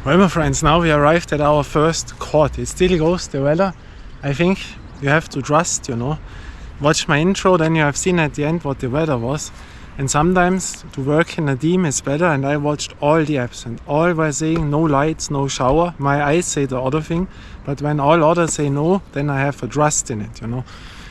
Well, my friends, now we arrived at our first court. It still goes, the weather. I think you have to trust, Watch my intro, then you have seen at the end what the weather was. And sometimes to work in a team is better, and I watched all the apps and all were saying no lights, no shower. My eyes say the other thing, but when all others say no, then I have a trust in it,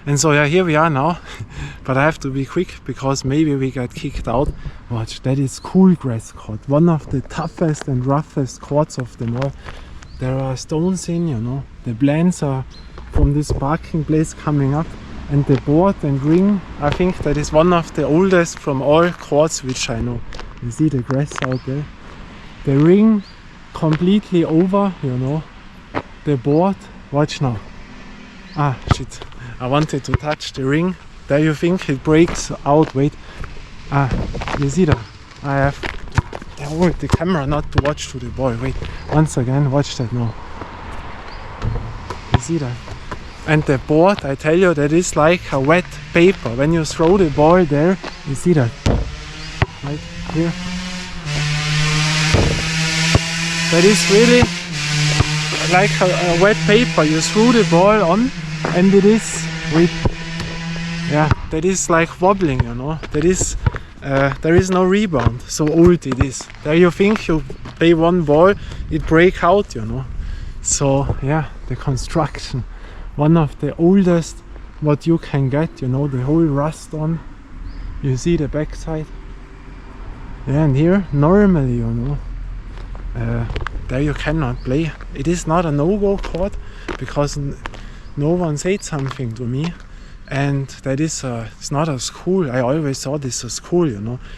And so yeah, here we are now, but I have to be quick because maybe we get kicked out. Watch, that is Coolgrass Court, one of the toughest and roughest courts of them all. There are stones in, the blends are from this parking place coming up, and the board and ring, I think that is one of the oldest from all courts which I know. You see the grass out there. The ring completely over, the board. Watch now. Ah, shit. I wanted to touch the ring. There you think it breaks out. Wait. Ah, you see that? I have to hold the camera not to watch to the ball. Wait. Once again, watch that now. You see that? And the board, I tell you, that is like a wet paper. When you throw the ball there, you see that? Right here. That is really like a wet paper. You threw the ball on, and it is, that is like wobbling, That is, there is no rebound. So old it is. There you think you play one ball, it break out, So yeah, the construction, one of the oldest what you can get, the whole rust on. You see the backside. Yeah, and here normally, there you cannot play. It is not a no-go court because no one said something to me, and that is it's not a school. I always thought it's a school,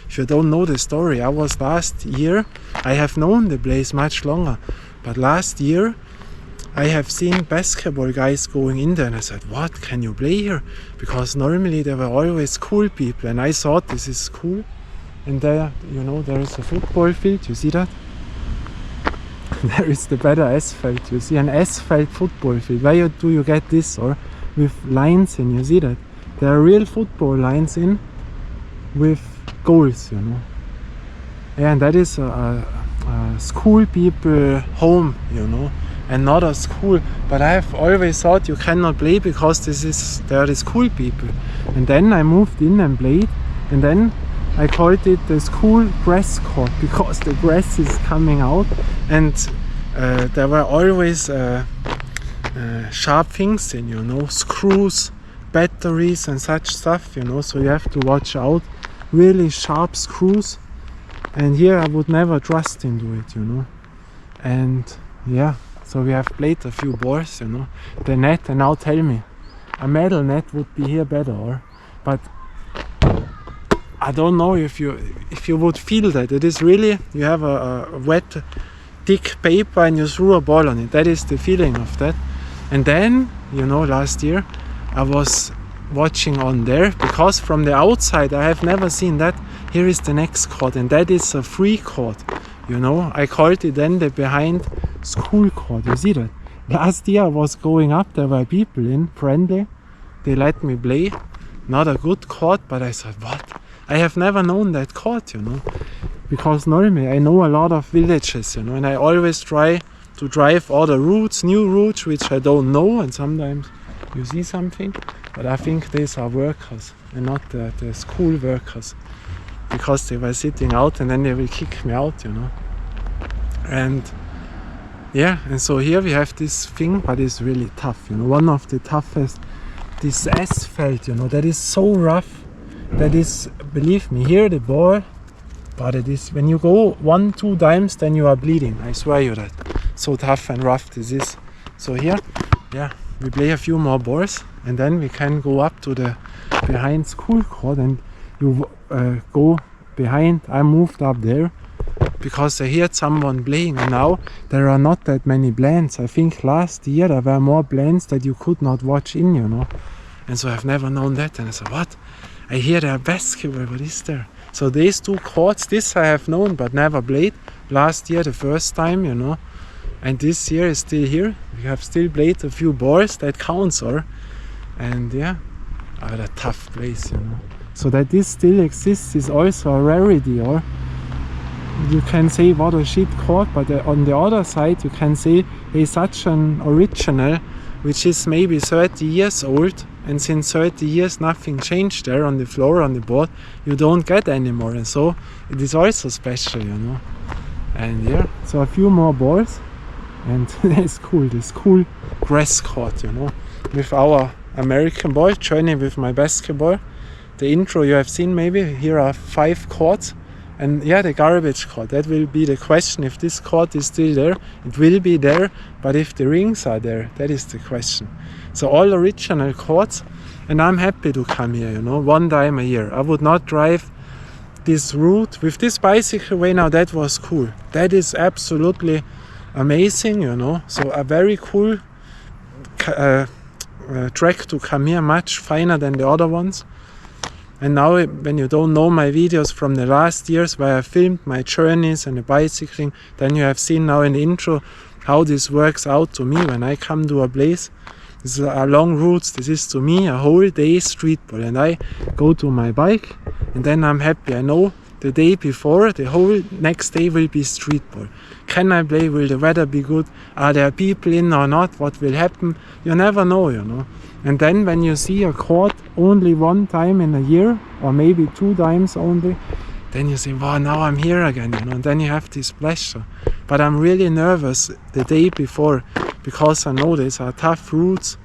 If you don't know the story, I was last year, I have known the place much longer, but last year I have seen basketball guys going in there, and I said, what, can you play here? Because normally there were always school people, and I thought this is school. And there, there is a football field, you see that? There is the better asphalt, you see, an asphalt football field. Where do you get this? Or with lines in, you see that? There are real football lines in with goals, Yeah, and that is a school people home, and not a school. But I have always thought you cannot play because there are the school people. And then I moved in and played, and then I called it the school grass court because the grass is coming out, and there were always sharp things in, screws, batteries and such stuff, so you have to watch out. Really sharp screws, and here I would never trust into it, And yeah, so we have played a few balls, the net, and now tell me, a metal net would be here better, but I don't know if you would feel that. It is really, you have a wet, thick paper and you threw a ball on it. That is the feeling of that. And then, last year I was watching on there, because from the outside I have never seen that. Here is the next court, and that is a free court. I called it then the behind school court. You see that? Last year I was going up, there were people in, friendly. They let me play. Not a good court, but I thought, what? I have never known that court, because normally I know a lot of villages, and I always try to drive other routes, new routes, which I don't know, and sometimes you see something, but I think these are workers and not the school workers, because they were sitting out and then they will kick me out, And yeah, and so here we have this thing, but it's really tough, one of the toughest, this asphalt, that is so rough. That is, believe me, here the ball, but it is, when you go 1-2 times, then you are bleeding. I swear you that. So tough and rough this is. So here, yeah, we play a few more balls, and then we can go up to the behind school court, and you go behind. I moved up there because I heard someone playing, and now there are not that many blends. I think last year there were more blends that you could not watch in, And so I've never known that, and I said, what? I hear there are basketball, what is there? So these two courts, this I have known but never played. Last year the first time, and this year is still here. We have still played a few balls, that counts, and yeah, a tough place, So that this still exists is also a rarity, you can say what a shit court, but on the other side you can say it's such an original which is maybe 30 years old, and since 30 years nothing changed there on the floor, on the board, you don't get anymore, and so it is also special, you know. And yeah, so a few more balls, and it's cool, this cool grass court, you know, with our American ball, joining with my basketball. The intro you have seen maybe, here are 5 courts. And yeah, the garbage court, that will be the question. If this court is still there, it will be there, but if the rings are there, that is the question. So all original courts, and I'm happy to come here, you know, 1 time a year. I would not drive this route with this bicycle way now. That was cool. That is absolutely amazing, you know. So a very cool track to come here, much finer than the other ones. And now, when you don't know my videos from the last years where I filmed my journeys and the bicycling, then you have seen now in the intro how this works out to me when I come to a place. These are long routes. This is to me a whole day street ball, and I go to my bike and then I'm happy. I know the day before, the whole next day will be street ball. Can I play? Will the weather be good? Are there people in or not? What will happen? You never know, you know. And then when you see a court only 1 time in a year, or maybe 2 times only, then you say, wow, now I'm here again, you know, and then you have this pleasure. But I'm really nervous the day before, because I know these are tough routes.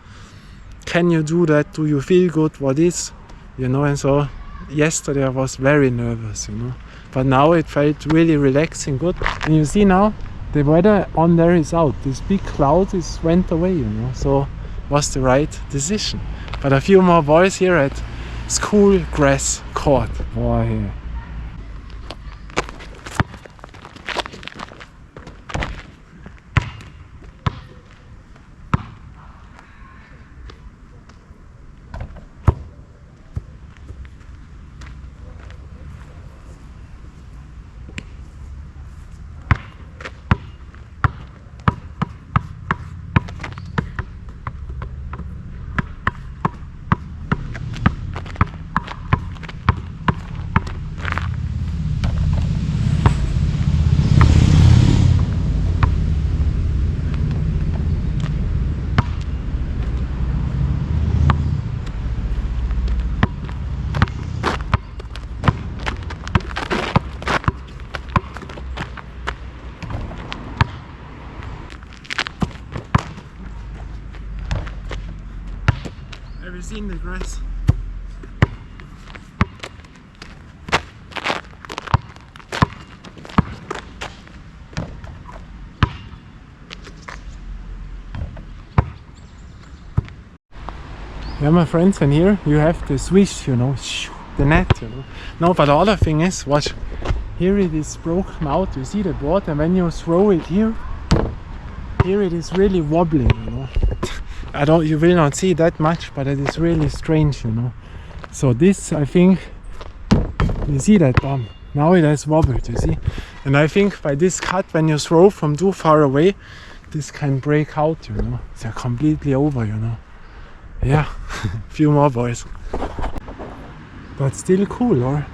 Can you do that? Do you feel good? What is? You know, and so yesterday I was very nervous, you know. But now it felt really relaxing, good. And you see now, the weather on there is out. This big cloud went away, you know, so was the right decision. But a few more boys here at School Grass Court. Boy. Have you seen the grass? Yeah, my friends, and here you have the swish, you know, the net, you know. No, but the other thing is, watch, here it is broken out, you see the board, and when you throw it here it is really wobbling, you know. You will not see that much, but it is really strange, you know. So this, I think, you see that bomb, now it has wobbled, you see. And I think by this cut, when you throw from too far away, this can break out, you know. They're completely over, you know. Yeah, a few more boys. But still cool, or?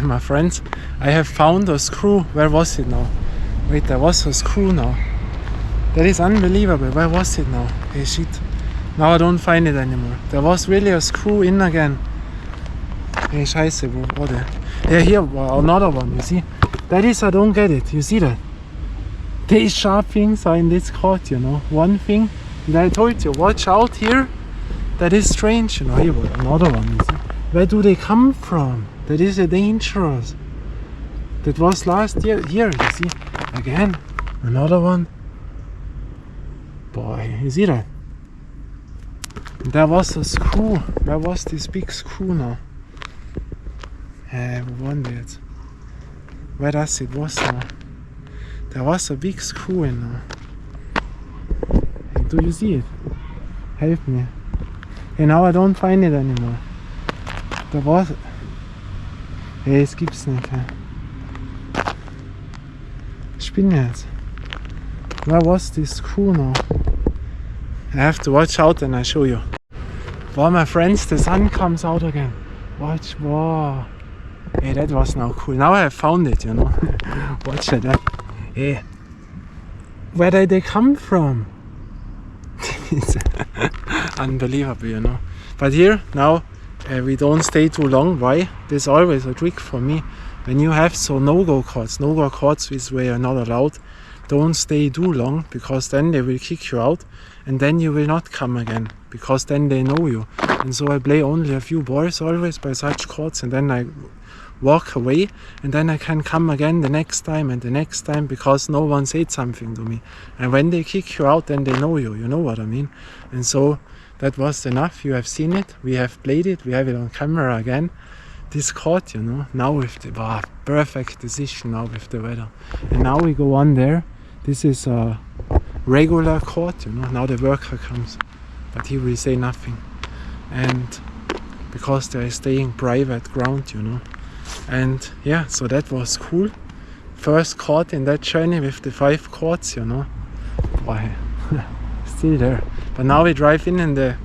My friends, I have found a screw. Where was it now? Wait, there was a screw now. That is unbelievable. Where was it now? Hey, shit. Now I don't find it anymore. There was really a screw in again. Hey, scheiße, wo war der? Yeah, here, another one, you see? That is, I don't get it. You see that? These sharp things are in this cord, you know. One thing And I told you, watch out here. That is strange, you know. Here was another one. You see. Where do they come from? That is dangerous. That was last year. Here, you see. Again, another one. Boy, you see that? There was a screw. Where was this big screw now? I wondered. Where does it was now? There was a big screw in now. Do you see it? Help me. Hey, now I don't find it anymore. Da was... Hey, es gibt's nicht. Hey. Spinn jetzt. Where was this screw now? I have to watch out and I show you. Wow, my friends, the sun comes out again. Watch, wow. Hey, that was now cool. Now I have found it, you know. Watch that. Hey. Where did they come from? It's unbelievable, you know. But here, now, we don't stay too long. Why? There's always a trick for me. When you have so no-go cards is where you're not allowed, don't stay too long, because then they will kick you out and then you will not come again, because then they know you. And so I play only a few balls always by such cards, and then I walk away, and then I can come again the next time and the next time, because no one said something to me. And when they kick you out, then they know you. You know what I mean? And so that was enough. You have seen it. We have played it. We have it on camera again. This card, you know, now with the perfect decision now with the weather. And now we go on there. This is a regular court, you know. Now the worker comes, but he will say nothing. And because they are staying private ground, you know. And yeah, so that was cool. First court in that journey with the 5 courts, you know. Boy, still there. But now we drive in the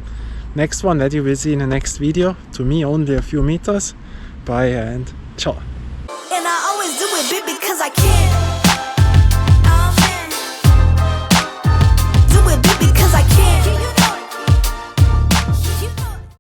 next one that you will see in the next video. To me, only a few meters. Bye and ciao. And I always do it big because I can.